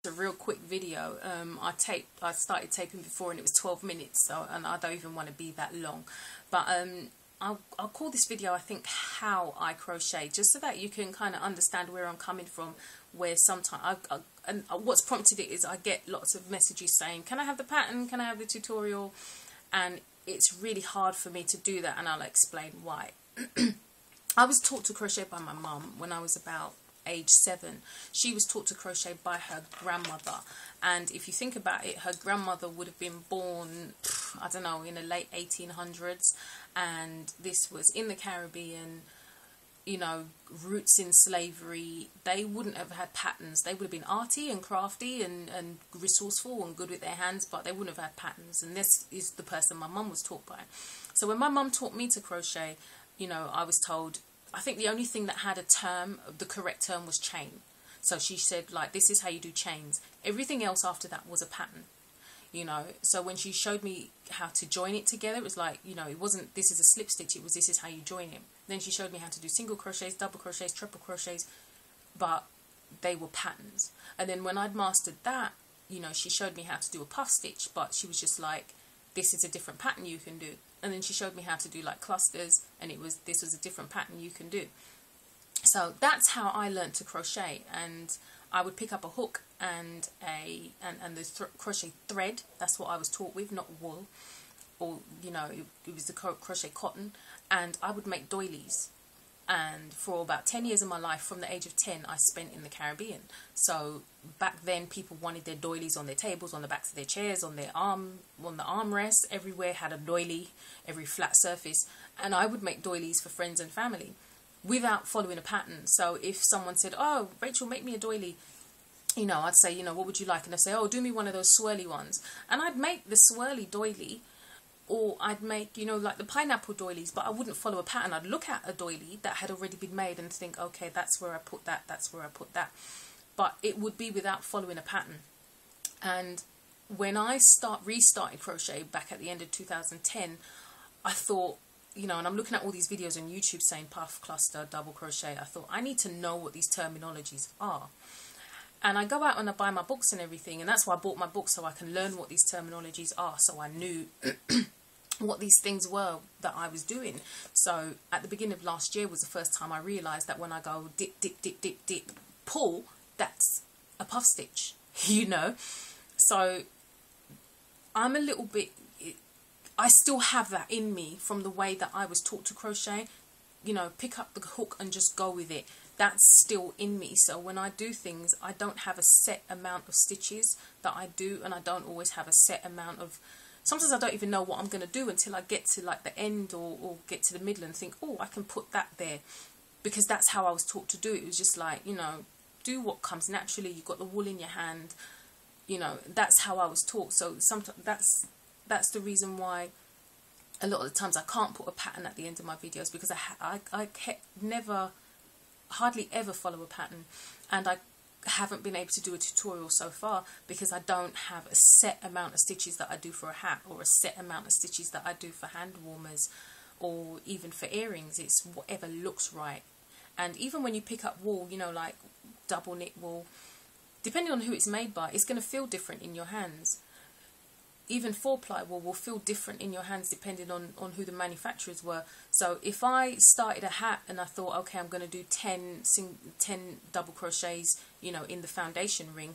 A real quick video. I started taping before and it was 12 minutes, so, and I don't even want to be that long, but I'll call this video, I think, how I crochet, just so that you can kind of understand where I'm coming from, where sometimes and what's prompted it is I get lots of messages saying, can I have the pattern, can I have the tutorial, and it's really hard for me to do that, and I'll explain why. I was taught to crochet by my mum when I was about age 7. She was taught to crochet by her grandmother, and if you think about it, her grandmother would have been born, I don't know, in the late 1800s, and this was in the Caribbean, you know, roots in slavery. They wouldn't have had patterns. They would have been arty and crafty and resourceful and good with their hands, but they wouldn't have had patterns, and this is the person my mum was taught by. So when my mum taught me to crochet, you know, I was told, I think the only thing that had a term, the correct term, was chain. So she said, like, this is how you do chains. Everything else after that was a pattern, you know. So when she showed me how to join it together, it was like, you know, it wasn't this is a slip stitch, it was this is how you join it. Then she showed me how to do single crochets, double crochets, triple crochets, but they were patterns. And then when I'd mastered that, you know, she showed me how to do a puff stitch, but she was just like, this is a different pattern you can do. And then she showed me how to do like clusters, and this was a different pattern you can do. So that's how I learned to crochet, and I would pick up a hook and the crochet thread. That's what I was taught with, not wool, or, you know, it was the crochet cotton, and I would make doilies. And for about 10 years of my life, from the age of 10, I spent in the Caribbean. So back then, people wanted their doilies on their tables, on the backs of their chairs, on the armrests. Everywhere had a doily, every flat surface. And I would make doilies for friends and family without following a pattern. So if someone said, oh, Rachel, make me a doily, you know, I'd say, you know, what would you like? And I'd say, oh, do me one of those swirly ones. And I'd make the swirly doily, or I'd make, you know, like the pineapple doilies, but I wouldn't follow a pattern. I'd look at a doily that had already been made and think, okay, that's where I put that, that's where I put that. But it would be without following a pattern. And when I restarted crochet back at the end of 2010, I thought, you know, and I'm looking at all these videos on YouTube saying puff, cluster, double crochet. I thought, I need to know what these terminologies are. And I go out and I buy my books and everything, and that's why I bought my book, so I can learn what these terminologies are, so I knew what these things were that I was doing. So at the beginning of last year was the first time I realised that when I go dip, dip, dip, dip, dip, pull, that's a puff stitch, you know. So I'm a little bit, I still have that in me from the way that I was taught to crochet, you know, pick up the hook and just go with it. That's still in me. So when I do things, I don't have a set amount of stitches that I do, and I don't always have a set amount of, sometimes I don't even know what I'm going to do until I get to like the end or get to the middle and think, oh, I can put that there, because that's how I was taught to do it. It was just like, you know, do what comes naturally. You've got the wool in your hand, you know, that's how I was taught. So sometimes that's the reason why a lot of the times I can't put a pattern at the end of my videos, because I hardly ever follow a pattern, and I haven't been able to do a tutorial so far because I don't have a set amount of stitches that I do for a hat, or a set amount of stitches that I do for hand warmers, or even for earrings. It's whatever looks right. And even when you pick up wool, you know, like double knit wool, depending on who it's made by, it's going to feel different in your hands. Even 4-ply wool will feel different in your hands depending on who the manufacturers were. So if I started a hat and I thought, okay, I'm going to do 10 double crochets, you know, in the foundation ring,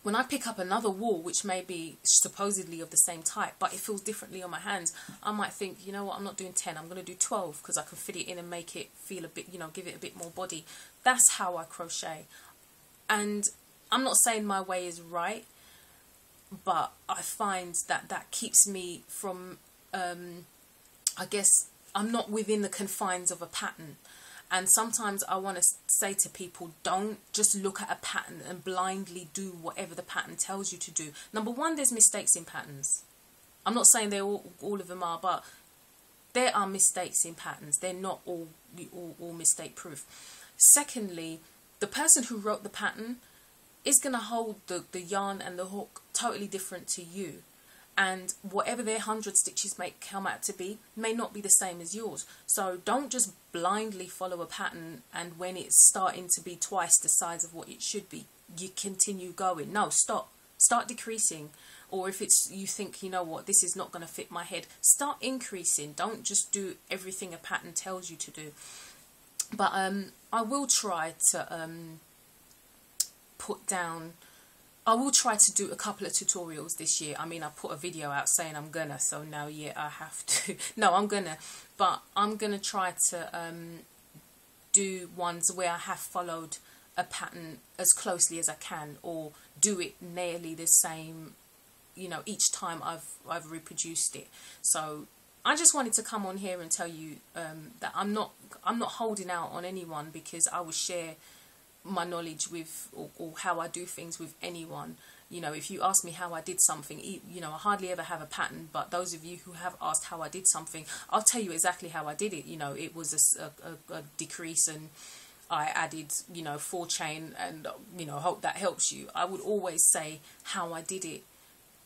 when I pick up another wool, which may be supposedly of the same type, but it feels differently on my hands, I might think, you know what, I'm not doing 10, I'm going to do 12, because I can fit it in and make it feel a bit, you know, give it a bit more body. That's how I crochet. And I'm not saying my way is right, but I find that that keeps me from, I guess, I'm not within the confines of a pattern. And sometimes I want to say to people, don't just look at a pattern and blindly do whatever the pattern tells you to do. Number one, there's mistakes in patterns. I'm not saying they're all of them are, but there are mistakes in patterns. They're not all mistake proof. Secondly, the person who wrote the pattern is going to hold the yarn and the hook totally different to you. And whatever their 100 stitches may come out to be may not be the same as yours. So don't just blindly follow a pattern, and when it's starting to be twice the size of what it should be, you continue going. No, start decreasing. Or if it's, you think, you know what, this is not going to fit my head, start increasing. Don't just do everything a pattern tells you to do. But I will try to I will try to do a couple of tutorials this year. I mean, I put a video out saying I'm gonna, so now, yeah, I have to. No, I'm gonna, but I'm gonna try to do ones where I have followed a pattern as closely as I can, or do it nearly the same, you know, each time I've reproduced it. So I just wanted to come on here and tell you that I'm not holding out on anyone, because I will share my knowledge with, or how I do things with anyone. You know, if you ask me how I did something, you know, I hardly ever have a pattern, but those of you who have asked how I did something, I'll tell you exactly how I did it. You know, it was a decrease, and I added, you know, 4 chain, and, you know, hope that helps you. I would always say how I did it,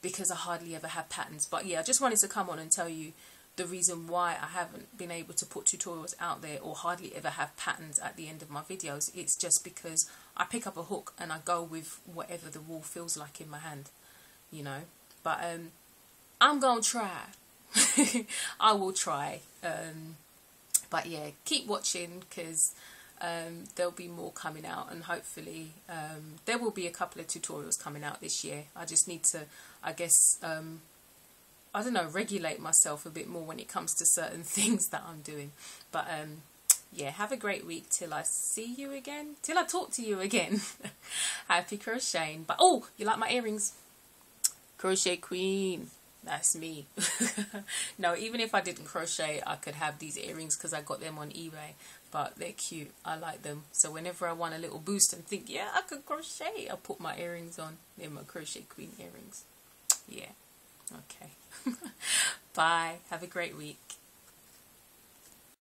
because I hardly ever have patterns. But yeah, I just wanted to come on and tell you the reason why I haven't been able to put tutorials out there, or hardly ever have patterns at the end of my videos. It's just because I pick up a hook and I go with whatever the wool feels like in my hand, you know. But I'm gonna try. I will try. But yeah, keep watching, because there'll be more coming out, and hopefully there will be a couple of tutorials coming out this year. I just need to, I guess, I don't know, regulate myself a bit more when it comes to certain things that I'm doing. But yeah, have a great week till I see you again, till I talk to you again. Happy crocheting. But oh, you like my earrings? Crochet queen, that's me. No, even if I didn't crochet, I could have these earrings, because I got them on eBay. But they're cute, I like them. So whenever I want a little boost and think, yeah, I could crochet, I put my earrings on. They're my crochet queen earrings. Yeah, okay. Bye, have a great week.